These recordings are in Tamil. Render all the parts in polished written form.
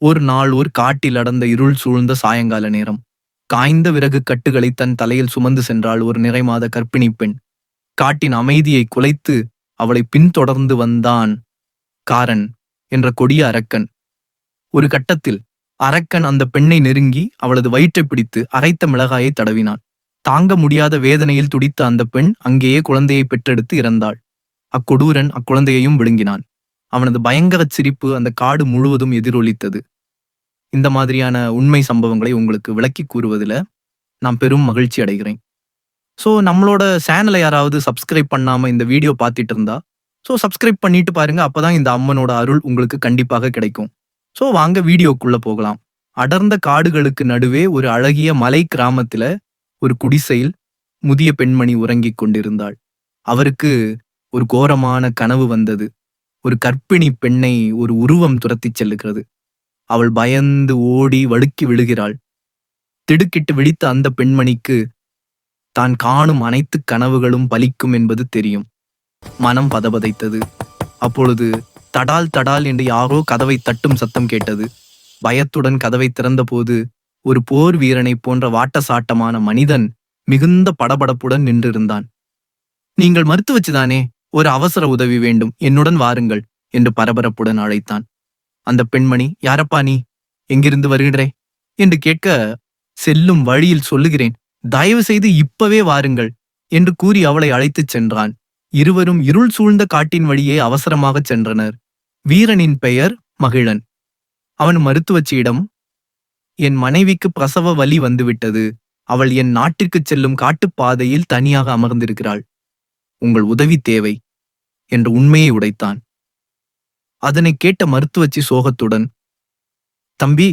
ஒரு நாள் ஒரு காட்டில் அடர்ந்த இருள் சூழ்ந்த சாயங்கால நேரம். காய்ந்த விறகு கட்டுகளை தன் தலையில் சுமந்து சென்றாள் ஒரு நிறைமாத கர்ப்பிணி பெண். காட்டின் அமைதியை குலைத்து அவளை பின்தொடர்ந்து வந்தான் காரன் என்ற கொடிய அரக்கன். ஒரு கட்டத்தில் அரக்கன் அந்த பெண்ணை நெருங்கி அவளது வயிற்றைப் பிடித்து அரைத்த மிளகாயை தடவினான். தாங்க முடியாத வேதனையில் துடித்த அந்த பெண் அங்கேயே குழந்தையை பெற்றெடுத்து இறந்தாள். அக்கொடூரன் அக்குழந்தையையும் விழுங்கினான். அவனது பயங்கரச் சிரிப்பு அந்த காடு முழுவதும் எதிரொலித்தது. இந்த மாதிரியான உண்மை சம்பவங்களை உங்களுக்கு விளக்கி கூறுவதில் நான் பெரும் மகிழ்ச்சி அடைகிறேன். ஸோ நம்மளோட சேனலை யாராவது சப்ஸ்கிரைப் பண்ணாம இந்த வீடியோ பார்த்துட்டு இருந்தா சப்ஸ்கிரைப் பண்ணிட்டு பாருங்க. அப்பதான் இந்த அம்மனோட அருள் உங்களுக்கு கண்டிப்பாக கிடைக்கும். வாங்க வீடியோக்குள்ள போகலாம். அடர்ந்த காடுகளுக்கு நடுவே ஒரு அழகிய மலை கிராமத்துல ஒரு குடிசையில் முதிய பெண்மணி உறங்கிக் கொண்டிருந்தாள். அவருக்கு ஒரு கோரமான கனவு வந்தது. ஒரு கர்ப்பிணி பெண்ணை ஒரு உருவம் துரத்திச் செல்லுகிறது. அவள் பயந்து ஓடி வழுக்கி விழுகிறாள். திடுக்கிட்டு விழித்த அந்த பெண்மணிக்கு தான் காணும் அனைத்து கனவுகளும் பலிக்கும் என்பது தெரியும். மனம் பதபதைத்தது. அப்பொழுது தடால் தடால் என்று யாரோ கதவை தட்டும் சத்தம் கேட்டது. பயத்துடன் கதவை திறந்தபோது ஒரு போர் வீரனை போன்ற வாட்டசாட்டமான மனிதன் மிகுந்த படபடப்புடன் நின்றிருந்தான். நீங்கள் மருத்துவச்சுதானே, ஒரு அவசர உதவி வேண்டும், என்னுடன் வாருங்கள் என்று பரபரப்புடன் அழைத்தான். அந்த பெண்மணி, யாரப்பா நீ, எங்கிருந்து வருகிறே என்று கேட்க, செல்லும் வழியில் சொல்லுகிறேன், தயவு செய்து இப்பவே வாருங்கள் என்று கூறி அவளை அழைத்துச் சென்றான். இருவரும் இருள் சூழ்ந்த காட்டின் வழியே அவசரமாகச் சென்றனர். வீரனின் பெயர் மகிழன். அவன் மருத்துவச்சியிடம், என் மனைவிக்கு பிரசவ வலி வந்துவிட்டது, அவள் என் நாட்டிற்குச் செல்லும் காட்டுப்பாதையில் தனியாக அமர்ந்திருக்கிறாள், உங்கள் உதவி தேவை என்று உண்மையை உடைத்தான். அதனை கேட்ட மருத்துவச்சி சோகத்துடன், தம்பி,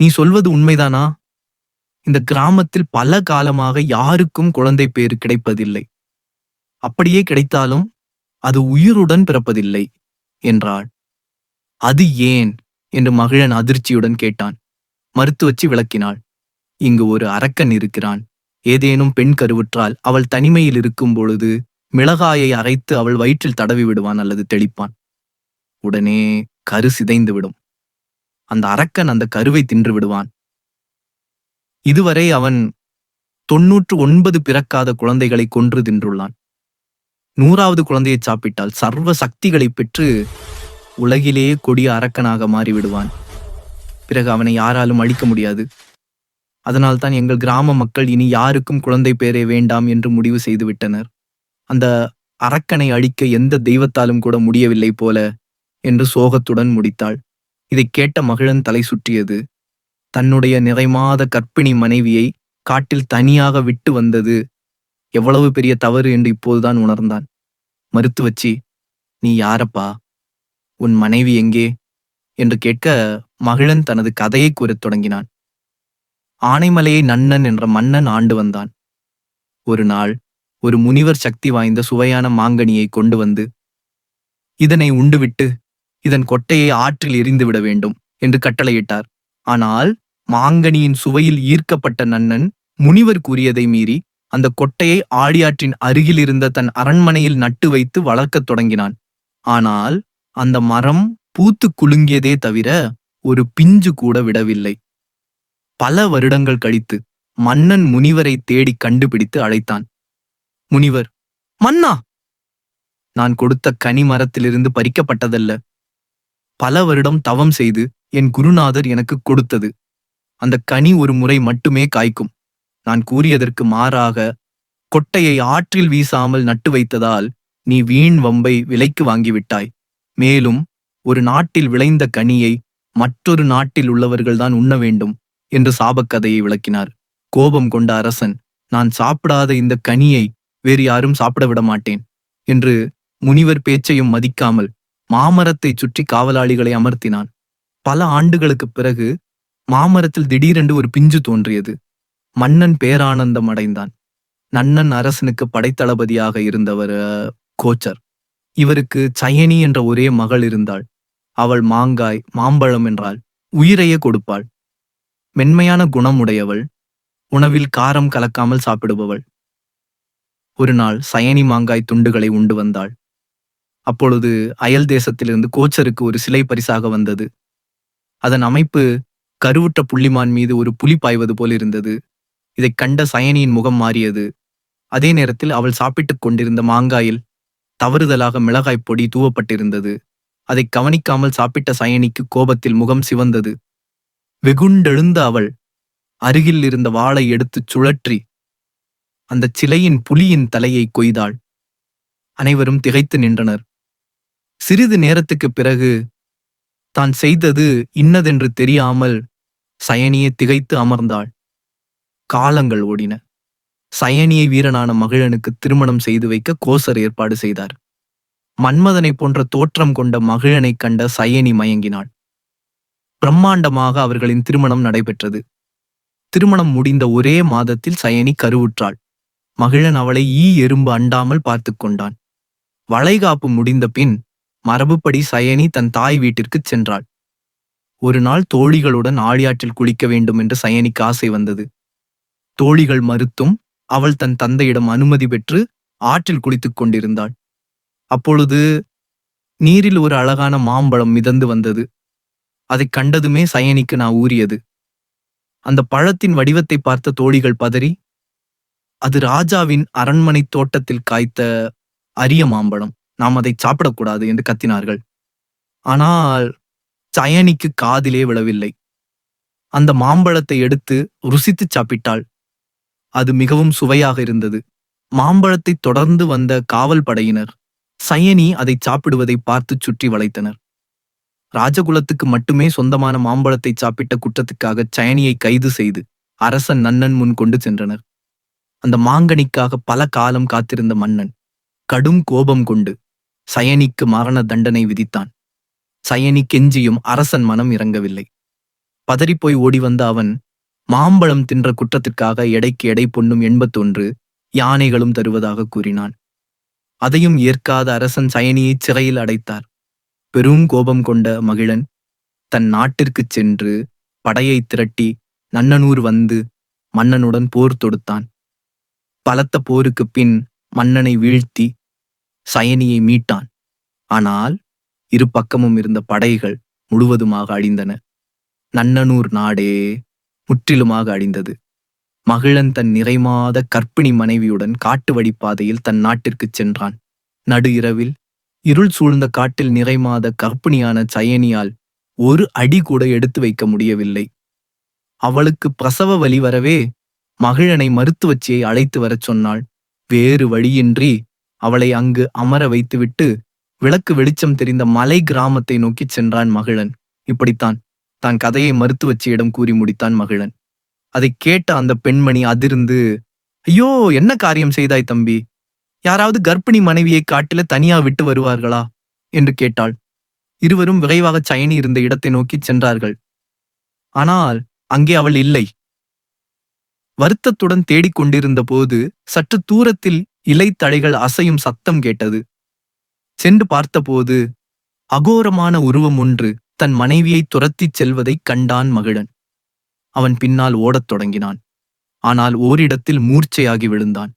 நீ சொல்வது உண்மைதானா? இந்த கிராமத்தில் பல காலமாக யாருக்கும் குழந்தை பேறு கிடைப்பதில்லை. அப்படியே கிடைத்தாலும் அது உயிருடன் பிறப்பதில்லை என்றாள். அது ஏன் என்று மகிழன் அதிர்ச்சியுடன் கேட்டான். மருத்துவச்சி விளக்கினாள். இங்கு ஒரு அரக்கன் இருக்கிறான். ஏதேனும் பெண் கருவுற்றால் அவள் தனிமையில் இருக்கும் பொழுது மிளகாயை அரைத்து அவள் வயிற்றில் தடவி விடுவான் அல்லது தெளிப்பான். உடனே கரு சிதைந்து விடும். அந்த அரக்கன் அந்த கருவை தின்று விடுவான். இதுவரை அவன் 99 பிறக்காத குழந்தைகளை கொன்று தின்றுள்ளான். 100வது குழந்தையை சாப்பிட்டால் சர்வ சக்திகளை பெற்று உலகிலேயே கொடிய அரக்கனாக மாறிவிடுவான். பிறகு அவனை யாராலும் அழிக்க முடியாது. அதனால்தான் எங்கள் கிராம மக்கள் இனி யாருக்கும் குழந்தை பேரே வேண்டாம் என்று முடிவு செய்து விட்டனர். அந்த அரக்கனை அழிக்க எந்த தெய்வத்தாலும் கூட முடியவில்லை போல என்று சோகத்துடன் முடித்தாள். இதை கேட்ட மகிழன் தலை சுற்றியது. தன்னுடைய நிறைமாத கர்ப்பிணி மனைவியை காட்டில் தனியாக விட்டு வந்தது எவ்வளவு பெரிய தவறு என்று இப்போதுதான் உணர்ந்தான். மருத்துவச்சி, நீ யாரப்பா, உன் மனைவி எங்கே என்று கேட்க, மகிழன் தனது கதையை கூறத் தொடங்கினான். ஆனைமலையை நன்னன் என்ற மன்னன் ஆண்டு வந்தான். ஒரு நாள் ஒரு முனிவர் சக்தி வாய்ந்த சுவையான மாங்கனியை கொண்டு வந்து, இதனை உண்டுவிட்டு இதன் கொட்டையை ஆற்றில் எரிந்துவிட வேண்டும் என்று கட்டளையிட்டார். ஆனால் மாங்கனியின் சுவையில் ஈர்க்கப்பட்ட நன்னன் முனிவர் கூறியதை மீறி அந்த கொட்டையை ஆழியாற்றின் அருகில் இருந்த தன் அரண்மனையில் நட்டு வைத்து வளர்க்கத் தொடங்கினான். ஆனால் அந்த மரம் பூத்து குலுங்கியதே தவிர ஒரு பிஞ்சு கூட விடவில்லை. பல வருடங்கள் கழித்து மன்னன் முனிவரை தேடி கண்டுபிடித்து அழைத்தான். முனிவர், மன்னா, நான் கொடுத்த கனி மரத்திலிருந்து பறிக்கப்பட்டதல்ல. பல வருடம் தவம் செய்து என் குருநாதர் எனக்கு கொடுத்தது. அந்த கனி ஒரு முறை மட்டுமே காய்க்கும். நான் கூறியதற்கு மாறாக கொட்டையை ஆற்றில் வீசாமல் நட்டு வைத்ததால் நீ வீண் வம்பை விலைக்கு வாங்கிவிட்டாய். மேலும் ஒரு நாட்டில் விளைந்த கனியை மற்றொரு நாட்டில் உள்ளவர்கள்தான் உண்ண வேண்டும் என்று சாபக்கதையை விளக்கினார். கோபம் கொண்ட அரசன், நான் சாப்பிடாத இந்த கனியை வேறு யாரும் சாப்பிட விட மாட்டேன் என்று முனிவர் பேச்சையும் மதிக்காமல் மாமரத்தை சுற்றி காவலாளிகளை அமர்த்தினான். பல ஆண்டுகளுக்குப் பிறகு மாமரத்தில் திடீரென்று ஒரு பிஞ்சு தோன்றியது. மன்னன் பேரானந்தம் அடைந்தான். நன்னன் அரசனுக்கு படைத்தளபதியாக இருந்தவர் கோச்சர். இவருக்கு சயனி என்ற ஒரே மகள் இருந்தாள். அவள் மாங்காய் மாம்பழம் என்றால் உயிரையே கொடுப்பாள். மென்மையான குணம் உடையவள். உணவில் காரம் கலக்காமல் சாப்பிடுபவள். ஒரு நாள் சயனி மாங்காய் துண்டுகளை உண்டு வந்தாள். அப்பொழுது அயல் தேசத்திலிருந்து கோச்சருக்கு ஒரு சிலை பரிசாக வந்தது. அதன் அமைப்பு கருவுற்ற புள்ளிமான் மீது ஒரு புலி பாய்வது போல் இருந்தது. இதைக் கண்ட சயனியின் முகம் மாறியது. அதே நேரத்தில் அவள் சாப்பிட்டுக் கொண்டிருந்த மாங்காயில் தவறுதலாக மிளகாய் பொடி தூவப்பட்டிருந்தது. அதை கவனிக்காமல் சாப்பிட்ட சயனிக்கு கோபத்தில் முகம் சிவந்தது. வெகுண்டெழுந்த அவள் அருகில் இருந்த வாளை எடுத்துச் சுழற்றி அந்த சிலையின் புலியின் தலையை கொய்தாள். அனைவரும் திகைத்து நின்றனர். சிறிது நேரத்துக்குப் பிறகு தான் செய்தது இன்னதென்று தெரியாமல் சயனியே திகைத்து அமர்ந்தாள். காலங்கள் ஓடின. சயனியை வீரனான மகிழனுக்கு திருமணம் செய்து வைக்க கோசர் ஏற்பாடு செய்தார். மன்மதனை போன்ற தோற்றம் கொண்ட மகிழனைக் கண்ட சயனி மயங்கினாள். பிரம்மாண்டமாக அவர்களின் திருமணம் நடைபெற்றது. திருமணம் முடிந்த ஒரே மாதத்தில் சயனி கருவுற்றாள். மகிழன் அவளை எறும்பு அண்டாமல் பார்த்து கொண்டான். வளைகாப்பு முடிந்த பின் மரபுப்படி சயனி தன் தாய் வீட்டிற்குச் சென்றாள். ஒரு நாள் தோழிகளுடன் ஆழியாற்றில் குளிக்க வேண்டும் என்று சயனிக்கு ஆசை வந்தது. தோழிகள் மறுத்தும் அவள் தன் தந்தையிடம் அனுமதி பெற்று ஆற்றில் குளித்துக் கொண்டிருந்தாள். அப்பொழுது நீரில் ஒரு அழகான மாம்பழம் மிதந்து வந்தது. அதைக் கண்டதுமே சயனிக்கு ஊறியது. அந்த பழத்தின் வடிவத்தை பார்த்த தோழிகள் பதறி, அது ராஜாவின் அரண்மனை தோட்டத்தில் காய்த்த அரிய மாம்பழம், நாம் அதை சாப்பிடக்கூடாது என்று கத்தினார்கள். ஆனால் சயனிக்கு காதிலே விழவில்லை. அந்த மாம்பழத்தை எடுத்து ருசித்துச் சாப்பிட்டாள். அது மிகவும் சுவையாக இருந்தது. மாம்பழத்தை தொடர்ந்து வந்த காவல் படையினர் சயனி அதை சாப்பிடுவதை பார்த்து சுற்றி வளைத்தனர். ராஜகுலத்துக்கு மட்டுமே சொந்தமான மாம்பழத்தை சாப்பிட்ட குற்றத்துக்காக சயனியை கைது செய்து அரசன் நன்னன் முன் கொண்டு சென்றனர். அந்த மாங்கனிக்காக பல காலம் காத்திருந்த மன்னன் கடும் கோபம் கொண்டு சயனிக்கு மரண தண்டனை விதித்தான். சயனி கெஞ்சியும் அரசன் மனம் இறங்கவில்லை. பதறிப்போய் ஓடி வந்த அவன் மாம்பழம் தின்ற குற்றத்திற்காக எடைக்கு எடை பொன்னும் 81 யானைகளும் தருவதாக கூறினான். அதையும் ஏற்காத அரசன் சயனியை சிறையில் அடைத்தார். பெரும் கோபம் கொண்ட மகிழன் தன் நாட்டிற்குச் சென்று படையை திரட்டி நன்னனூர் வந்து மன்னனுடன் போர் தொடுத்தான். பலத்த போருக்குப் பின் மன்னனை வீழ்த்தி சயனியை மீட்டான். ஆனால் இரு பக்கமும் இருந்த படைகள் முழுவதுமாக அழிந்தன. நன்னனூர் நாடே முற்றிலுமாக அழிந்தது. மகிழன் தன் நிறைமாத கர்ப்பிணி மனைவியுடன் காட்டு வழிப்பாதையில் தன் நாட்டிற்குச் சென்றான். நடு இரவில் இருள் சூழ்ந்த காட்டில் நிறைமாத கர்ப்பிணியான சயனியால் ஒரு அடி கூட எடுத்து வைக்க முடியவில்லை. அவளுக்கு பிரசவ வலி வரவே மகிழனை மருத்துவச்சியை அழைத்து வரச் சொன்னாள். வேறு வழியின்றி அவளை அங்கு அமர வைத்துவிட்டு விளக்கு வெளிச்சம் தெரிந்த மலை கிராமத்தை நோக்கிச் சென்றான் மகிழன். இப்படித்தான் தான் கதையை மருத்துவச்சியிடம் கூறி முடித்தான் மகிழன். அதை கேட்ட அந்த பெண்மணி அதிர்ந்து, ஐயோ, என்ன காரியம் செய்தாய் தம்பி? யாராவது கர்ப்பிணி மனைவியை காட்டில தனியா விட்டு வருவார்களா என்று கேட்டாள். இருவரும் விரைவாக சயனி இருந்த இடத்தை நோக்கிச் சென்றார்கள். ஆனால் அங்கே அவள் இல்லை. வருத்தத்துடன் தேடிக்கொண்டிருந்த போது சற்று தூரத்தில் இலைத்தழைகள் அசையும் சத்தம் கேட்டது. சென்று பார்த்தபோது அகோரமான உருவம் ஒன்று தன் மனைவியை துரத்திச் செல்வதைக் கண்டான் மகிழன். அவன் பின்னால் ஓடத் தொடங்கினான். ஆனால் ஓரிடத்தில் மூர்ச்சையாகி விழுந்தான்.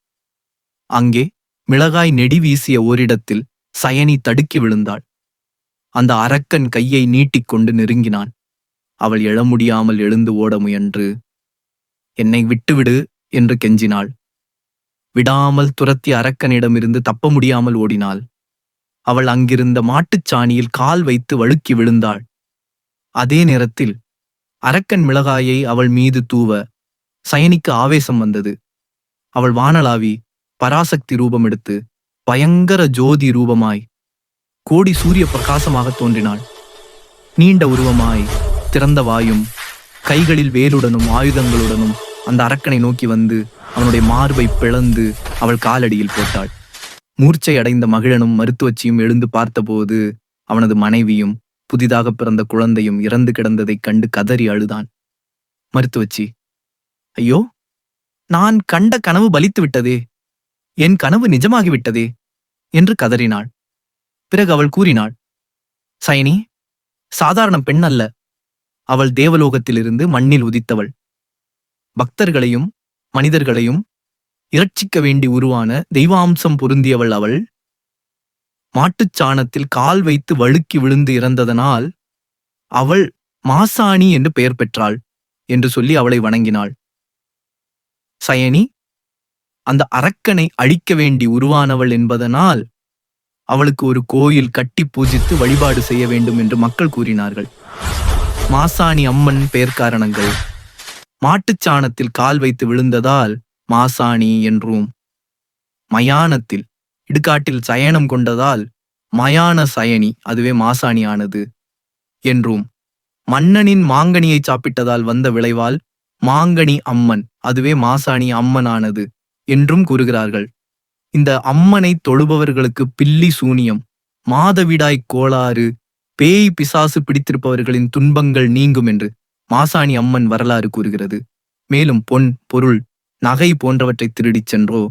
அங்கே மிளகாய் நெடி வீசிய ஓரிடத்தில் சயனி தடுக்கி விழுந்தாள். அந்த அரக்கன் கையை நீட்டிக்கொண்டு நெருங்கினான். அவள் எழ முடியாமல் எழுந்து ஓட முயன்று, என்னை விட்டுவிடு என்று கெஞ்சினாள். விடாமல் துரத்திய அரக்கனிடமிருந்து தப்ப முடியாமல் ஓடினாள். அவள் அங்கிருந்த மாட்டுச்சாணியில் கால் வைத்து வழுக்கி விழுந்தாள். அதே நேரத்தில் அரக்கன் மிளகாயை அவள் மீது தூவ சயனிக்கு ஆவேசம் வந்தது. அவள் வானளாவி பராசக்தி ரூபம் எடுத்து பயங்கர ஜோதி ரூபமாய் கோடி சூரிய பிரகாசமாக தோன்றினாள். நீண்ட உருவமாய் திறந்த வாயும் கைகளில் வேலுடனும் ஆயுதங்களுடனும் அந்த அரக்கனை நோக்கி வந்து அவனுடைய மார்பை பிளந்து அவள் காலடியில் போட்டாள். மூர்ச்சை அடைந்த மகிழனும் மருத்துவச்சியும் எழுந்து பார்த்தபோது அவனது மனைவியும் புதிதாக பிறந்த குழந்தையும் இறந்து கிடந்ததைக் கண்டு கதறி அழுதான். மருத்துவச்சி, ஐயோ, நான் கண்ட கனவு பலித்து விட்டதே, என் கனவு நிஜமாகிவிட்டதே என்று கதறினாள். பிறகு அவள் கூறினாள், சயனி சாதாரண பெண் அல்ல. அவள் தேவலோகத்திலிருந்து மண்ணில் உதித்தவள். பக்தர்களையும் மனிதர்களையும் இரட்சிக்க வேண்டி உருவான தெய்வாம்சம் பொருந்தியவள். அவள் மாட்டுச்சாணத்தில் கால் வைத்து வழுக்கி விழுந்து இறந்ததனால் அவள் மாசாணி என்று பெயர் பெற்றாள் என்று சொல்லி அவளை வணங்கினாள். சயனி அந்த அரக்கனை அழிக்க வேண்டி உருவானவள் என்பதனால் அவளுக்கு ஒரு கோயில் கட்டி பூஜித்து வழிபாடு செய்ய வேண்டும் என்று மக்கள் கூறினார்கள். மாசாணி அம்மன் பெயர் காரணங்கள்: மாட்டுச்சாணத்தில் கால் வைத்து விழுந்ததால் மாசாணி என்றும், மயானத்தில் இடுகாட்டில் சயனம் கொண்டதால் மயான சயனி, அதுவே மாசாணி ஆனது என்றும், மன்னனின் மாங்கனியை சாப்பிட்டதால் வந்த விளைவால் மாங்கனி அம்மன், அதுவே மாசாணி அம்மன் ஆனது என்றும் கூறுகிறார்கள். இந்த அம்மனை தொழுபவர்களுக்கு பில்லி சூனியம், மாதவிடாய் கோளாறு, பேய் பிசாசு பிடித்திருப்பவர்களின் துன்பங்கள் நீங்கும் என்று மாசாணி அம்மன் வரலாறு கூறுகிறது. மேலும் பொன், பொருள், நகை போன்றவற்றை திருடிச் சென்றோ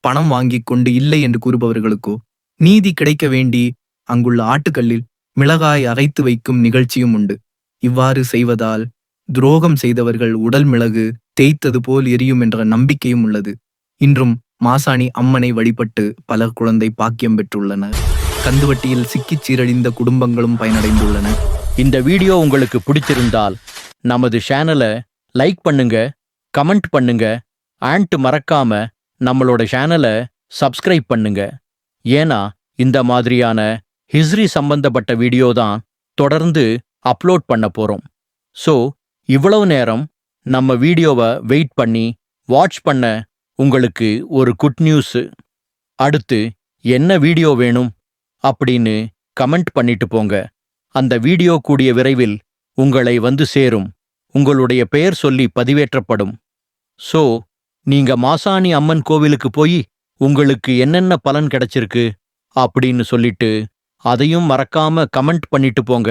பணம் வாங்கிக் கொண்டு இல்லை என்று கூறுபவர்களுக்கோ நீதி கிடைக்க வேண்டி அங்குள்ள ஆட்டுக்கல்லில் மிளகாய் அரைத்து வைக்கும் நிகழ்ச்சியும் உண்டு. இவ்வாறு செய்வதால் துரோகம் செய்தவர்கள் உடல் மிளகு தேய்த்தது போல் எரியும் என்ற நம்பிக்கையும் உள்ளது. இன்றும் மாசாணி அம்மனை வழிபட்டு பல குழந்தை பாக்கியம் பெற்றுள்ளனர். கந்துவட்டியில் சிக்கிச் சீரழிந்த குடும்பங்களும் பயனடைந்துள்ளன. இந்த வீடியோ உங்களுக்கு பிடிச்சிருந்தால் நமது சேனலை லைக் பண்ணுங்க, கமெண்ட் பண்ணுங்க, அண்ட் மறக்காம நம்மளோட சேனலை சப்ஸ்கிரைப் பண்ணுங்க. ஏன்னா இந்த மாதிரியான ஹிஸ்டரி சம்பந்தப்பட்ட வீடியோ தான் தொடர்ந்து அப்லோட் பண்ண போறோம். ஸோ இவ்வளவு நேரம் நம்ம வீடியோவை வெயிட் பண்ணி வாட்ச் பண்ண உங்களுக்கு ஒரு குட் நியூஸ். அடுத்து என்ன வீடியோ வேணும் அப்படின்னு கமெண்ட் பண்ணிட்டு போங்க. அந்த வீடியோ கூடிய விரைவில் உங்களை வந்து சேரும். உங்களுடைய பெயர் சொல்லி பதிவேற்றப்படும். ஸோ நீங்க மாசாணி அம்மன் கோவிலுக்கு போய் உங்களுக்கு என்னென்ன பலன் கிடைச்சிருக்கு அப்படின்னு சொல்லிட்டு அதையும் மறக்காம கமெண்ட் பண்ணிட்டு போங்க.